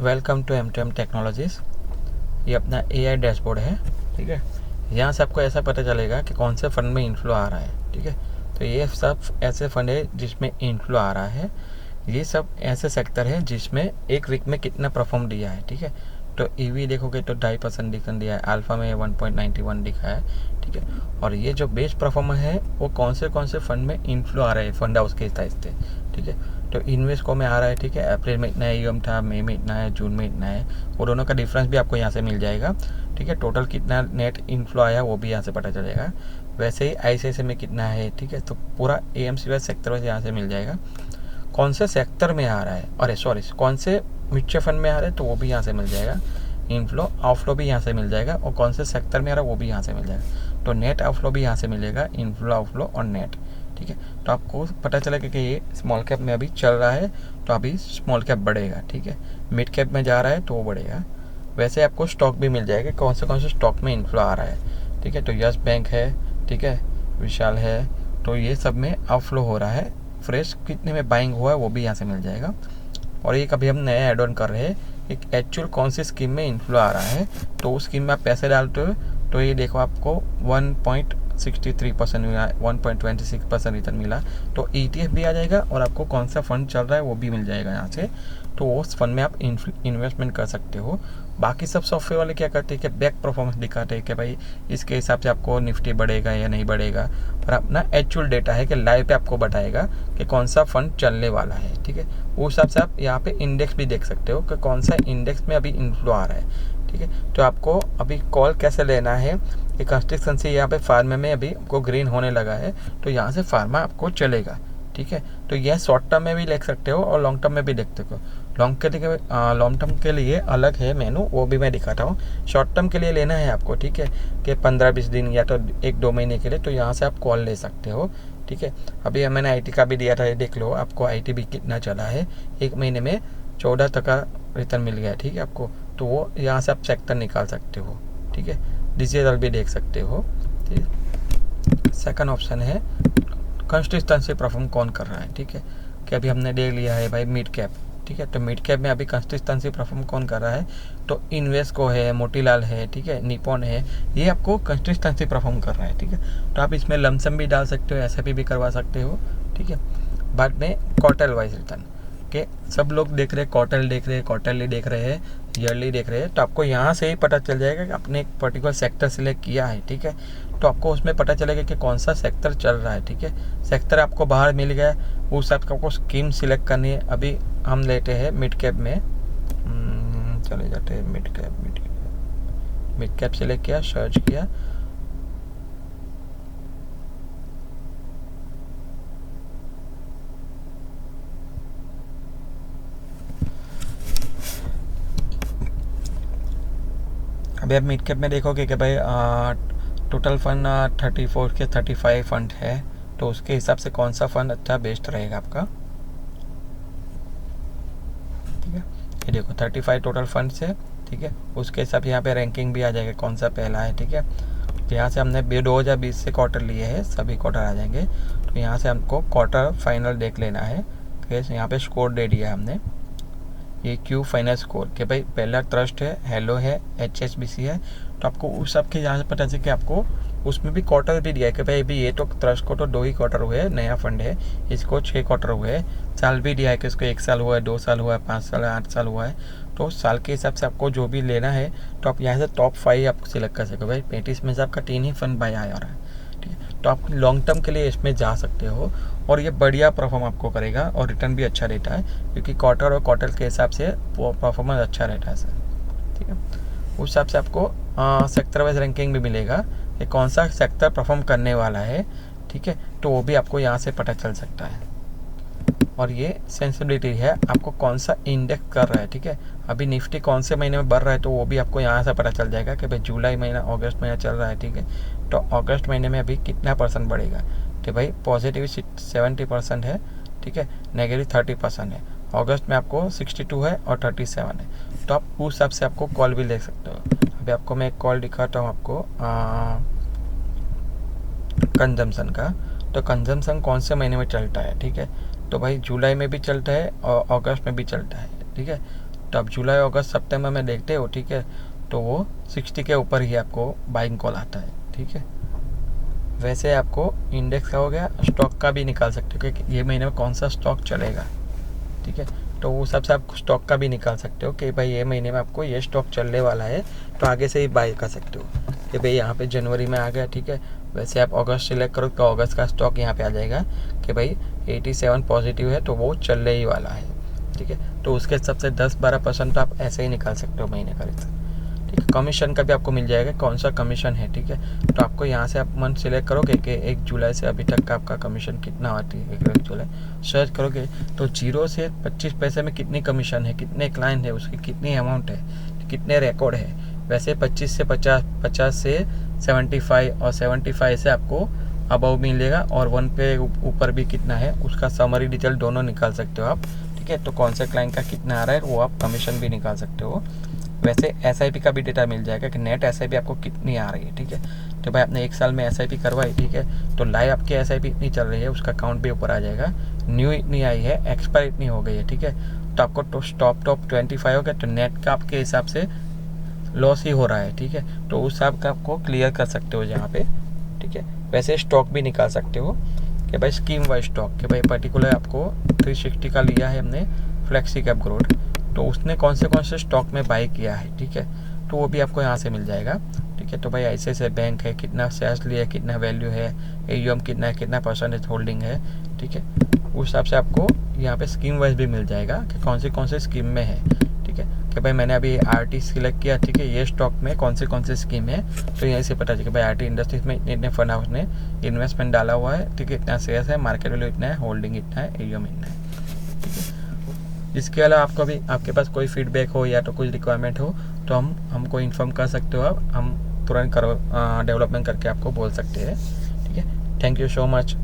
Welcome to M2M technologies. ये अपना AI dashboard है, ठीक है। यहाँ से आपको ऐसा पता चलेगा कि कौन से फ़ंड में इनफ्लो आ रहा है, ठीक है। तो ये सब ऐसे फ़ंड है जिसमें इनफ्लो आ रहा है। ये सब ऐसे सेक्टर है जिसमें एक वीक में कितना परफॉर्म दिया है, ठीक है। तो EV देखोगे तो 2.5% रिटर्न दिया है, अल्फा में 1.91 दिखा है, ठीक है। और ये जो बेस्ट परफॉर्मर है वो कौन से फंड में इनफ्लो आ रहे हैं, फंड हाउस के हिसाब से, ठीक है। तो इन्वेस्को में आ रहा है, ठीक है। अप्रैल में इतना EM था, मई में इतना है, जून में इतना है। वो दोनों का डिफरेंस भी आपको यहाँ से मिल जाएगा, ठीक है। टोटल कितना नेट इनफ्लो आया वो भी यहाँ से पता चलेगा। वैसे ही ICICI में कितना है, ठीक है। तो पूरा AMC वाइज सेक्टर वाइज यहाँ से मिल जाएगा, कौन से सेक्टर में आ रहा है, अरे सॉरी कौन से म्यूचुअल फंड में आ रहा है तो वो भी यहाँ से मिल जाएगा। इनफ्लो आउटफ्लो भी यहाँ से मिल जाएगा और कौन से सेक्टर में आ रहा है वो भी यहाँ से मिल जाएगा। तो नेट आउटफ्लो भी यहाँ से मिलेगा, इनफ्लो आउटफ्लो और नेट, ठीक है। तो आपको पता चलेगा कि ये स्मॉल कैप में अभी चल रहा है तो अभी स्मॉल कैप बढ़ेगा, ठीक है। मिड कैप में जा रहा है तो वो बढ़ेगा। वैसे आपको स्टॉक भी मिल जाएगा, कौन से स्टॉक में इनफ्लो आ रहा है, ठीक है। तो यस बैंक है, ठीक है, विशाल है, तो ये सब में आउटफ्लो हो रहा है। फ्रेश कितने में बाइंग हुआ है वो भी यहाँ से मिल जाएगा। और एक अभी हम नया एड ऑन कर रहे हैं, एक एक्चुअल कौन सी स्कीम में इनफ्लो आ रहा है, तो उस स्कीम में आप पैसे डालते हो तो ये देखो आपको 1.63% मिला, 1.26% रिटर्न मिला। तो ETF भी आ जाएगा और आपको कौन सा फंड चल रहा है वो भी मिल जाएगा यहाँ से। तो उस फंड में आप इन्वेस्टमेंट कर सकते हो। बाकी सब सॉफ्टवेयर वाले क्या करते हैं कि बैक परफॉर्मेंस दिखाते हैं कि भाई इसके हिसाब से आपको निफ्टी बढ़ेगा या नहीं बढ़ेगा, पर अपना एक्चुअल डेटा है कि लाइव पे आपको बताएगा कि कौन सा फंड चलने वाला है, ठीक है। उस हिसाब से आप यहाँ पे इंडेक्स भी देख सकते हो कि कौन सा इंडेक्स में अभी इनफ्लो आ रहा है, ठीक है। तो आपको अभी कॉल कैसे लेना है, ये कंस्ट्रक्शन यहाँ पे फार्मा में अभी आपको ग्रीन होने लगा है तो यहाँ से फार्मा आपको चलेगा, ठीक है। तो यह शॉर्ट टर्म में भी देख सकते हो और लॉन्ग टर्म में भी देख सकते हो। लॉन्ग टर्म के लिए अलग है मेनू, वो भी मैं दिखाता हूँ। शॉर्ट टर्म के लिए लेना है आपको, ठीक है, कि 15-20 दिन या तो 1-2 महीने के लिए, तो यहाँ से आप कॉल ले सकते हो, ठीक है। अभी मैंने IT का भी दिया था, ये देख लो आपको IT भी कितना चला है, 1 महीने में 14 तक का रिटर्न मिल गया, ठीक है आपको। तो वो यहाँ से आप सेक्टर निकाल सकते हो, ठीक है। डिजिटल भी देख सकते हो, ठीक। सेकंड ऑप्शन है कंसिस्टेंसी परफॉर्म कौन कर रहा है, ठीक है। कि अभी हमने देख लिया है भाई मिड कैप, ठीक है। तो मिड कैप में अभी कंसिस्टेंसी परफॉर्म कौन कर रहा है, तो इन्वेस्को है, मोतीलाल है, ठीक है, निपॉन है, ये आपको कंसिस्टेंसी परफॉर्म कर रहा है, ठीक है। तो आप इसमें लमसम भी डाल सकते हो, SIP भी करवा सकते हो, ठीक है। बाद में क्वार्टर वाइज रिटर्न के सब लोग देख रहे हैं, क्वार्टर देख रहे हैं, क्वार्टरली देख रहे हैं, ईयरली देख रहे हैं, तो आपको यहाँ से ही पता चल जाएगा कि आपने एक पर्टिकुलर सेक्टर सिलेक्ट किया है, ठीक है। तो आपको उसमें पता चलेगा कि कौन सा सेक्टर चल रहा है, ठीक है। सेक्टर आपको बाहर मिल गया, उस हिसाब से आपको स्कीम सिलेक्ट करनी है। अभी हम लेते हैं मिड कैप में, चले जाते हैं मिड कैप सिलेक्ट किया, सर्च किया, अभी आप मिड कैप में देखोगे कि भाई टोटल फंड 34 के 35 फंड है, तो उसके हिसाब से कौन सा फंड अच्छा बेस्ट रहेगा आपका, ठीक है। ये देखो 35 टोटल फंड है, ठीक है। उसके हिसाब से यहाँ पे रैंकिंग भी आ जाएगा कौन सा पहला है, ठीक है। तो यहाँ से हमने 2020 से क्वार्टर लिए हैं, सभी क्वार्टर आ जाएंगे। तो यहाँ से हमको क्वार्टर फाइनल देख लेना है, यहाँ पे स्कोर दे दिया है हमने, ये क्यू फाइनल स्कोर के भाई पहला ट्रस्ट है, हेलो है, HSBC है। तो आपको उस सब के यहाँ से पता चले कि आपको उसमें भी क्वार्टर भी दिया है कि भाई अभी ये तो ट्रस्ट को तो 2 ही क्वार्टर हुए हैं, नया फंड है, इसको 6 क्वार्टर हुए हैं। साल भी दिया है कि इसको 1 साल हुआ है, 2 साल हुआ है, 5 साल, 8 साल हुआ है। तो साल के हिसाब से आपको जो भी लेना है तो आप यहाँ से टॉप 5 आप सिलेक्ट कर सकते हो। भाई 35 में से आपका 3 ही फंड बाय आ रहा है, ठीक है। तो आप लॉन्ग टर्म के लिए इसमें जा सकते हो और ये बढ़िया परफॉर्म आपको करेगा और रिटर्न भी अच्छा रहता है, क्योंकि क्वार्टर और क्वार्टर के हिसाब से परफॉर्मेंस अच्छा रहता है सर, ठीक है। उस हिसाब से आपको सेक्टर वाइज रैंकिंग भी मिलेगा कि कौन सा सेक्टर परफॉर्म करने वाला है, ठीक है। तो वो भी आपको यहाँ से पता चल सकता है। और ये सेंसिबिलिटी है आपको कौन सा इंडेक्स कर रहा है, ठीक है। अभी निफ्टी कौन से महीने में बढ़ रहा है तो वो भी आपको यहाँ से पता चल जाएगा कि भाई जुलाई महीना, अगस्त महीना चल रहा है, ठीक है। तो अगस्त महीने में अभी कितना % बढ़ेगा, तो भाई पॉजिटिव 70% है, ठीक है, नेगेटिव 30% है। अगस्त में आपको 62 है और 37 है। तो आप उस हिसाब से आपको कॉल भी ले सकते हो। अभी आपको मैं एक कॉल दिखाता हूँ आपको कंजम्पशन का। तो कंजम्पशन कौन से महीने में चलता है, ठीक है। तो भाई जुलाई में भी चलता है और अगस्त में भी चलता है, ठीक है। तो आप जुलाई अगस्त सितंबर में देखते हो, ठीक है, तो वो 60 के ऊपर ही आपको बाइंग कॉल आता है, ठीक है। वैसे आपको इंडेक्स का हो गया, स्टॉक का भी निकाल सकते हो कि ये महीने में कौन सा स्टॉक चलेगा, ठीक है। तो वो सबसे आप स्टॉक का भी निकाल सकते हो कि भाई ये महीने में आपको ये स्टॉक चलने वाला है, तो आगे से ही बाय कर सकते हो कि भाई यहाँ पे जनवरी में आ गया, ठीक है। वैसे आप अगस्त सिलेक्ट करो तो अगस्त का स्टॉक यहाँ पे आ जाएगा कि भाई 87 पॉजिटिव है, तो वो चलने ही वाला है, ठीक है। तो उसके सबसे 10-12% तो आप ऐसे ही निकाल सकते हो महीने का रिस्क, ठीक है। कमीशन का भी आपको मिल जाएगा कौन सा कमीशन है, ठीक है। तो आपको यहाँ से आप मंथ सिलेक्ट करोगे कि 1 जुलाई से अभी तक का आपका कमीशन कितना आती है, 1 जुलाई सर्च करोगे तो 0 से 25 पैसे में कितनी कमीशन है, कितने क्लाइंट है, उसकी कितनी अमाउंट है, कितने रिकॉर्ड है। वैसे 25 से 50, 50 से 75 और 75 से आपको अबव मिलेगा, और 1 पे ऊपर भी कितना है उसका समरी डिटेल दोनों निकाल सकते हो आप, ठीक है। तो कौन से क्लाइंट का कितना आ रहा है वो आप कमीशन भी निकाल सकते हो। वैसे SIP का भी डेटा मिल जाएगा कि नेट SIP आपको कितनी आ रही है, ठीक है। तो भाई आपने 1 साल में SIP करवाई, ठीक है, तो लाइव आपकी SIP इतनी चल रही है, उसका काउंट भी ऊपर आ जाएगा। न्यू इतनी आई है, एक्सपायर इतनी हो गई है, ठीक है। तो आपको तो टॉप 25 हो गया, तो नेट का आपके हिसाब से लॉस ही हो रहा है, ठीक है। तो उस हिसाब का आपको क्लियर कर सकते हो यहाँ पे, ठीक है। वैसे स्टॉक भी निकाल सकते हो कि भाई स्कीम वाइज स्टॉक कि भाई पर्टिकुलर आपको 360 का लिया है हमने फ्लेक्सी कैप ग्रोथ, तो उसने कौन से स्टॉक में बाई किया है, ठीक है। तो वो भी आपको यहाँ से मिल जाएगा, ठीक है। तो भाई ऐसे बैंक है, कितना शेयर्स लिया है, कितना वैल्यू है, AUM कितना है, कितना परसेंटेज होल्डिंग है, ठीक है। उस हिसाब से आपको यहाँ पे स्कीम वाइज भी मिल जाएगा कि कौन से स्कीम में है, ठीक है। कि भाई मैंने अभी RT सिलेक्ट किया, ठीक है, ये स्टॉक में कौन से स्कीम है, तो यहीं से पता चलेगा भाई RT इंडस्ट्रीज में इतने फंड हाउस ने इन्वेस्टमेंट डाला हुआ है, ठीक है, इतना शेयर्स है, मार्केट वैल्यू इतना है, होल्डिंग इतना है, AUM इतना है, ठीक है। इसके अलावा आपको भी आपके पास कोई फीडबैक हो या तो कुछ रिक्वायरमेंट हो तो हमको इन्फॉर्म कर सकते हो आप, हम तुरंत डेवलपमेंट करके आपको बोल सकते हैं, ठीक है। Thank you so much.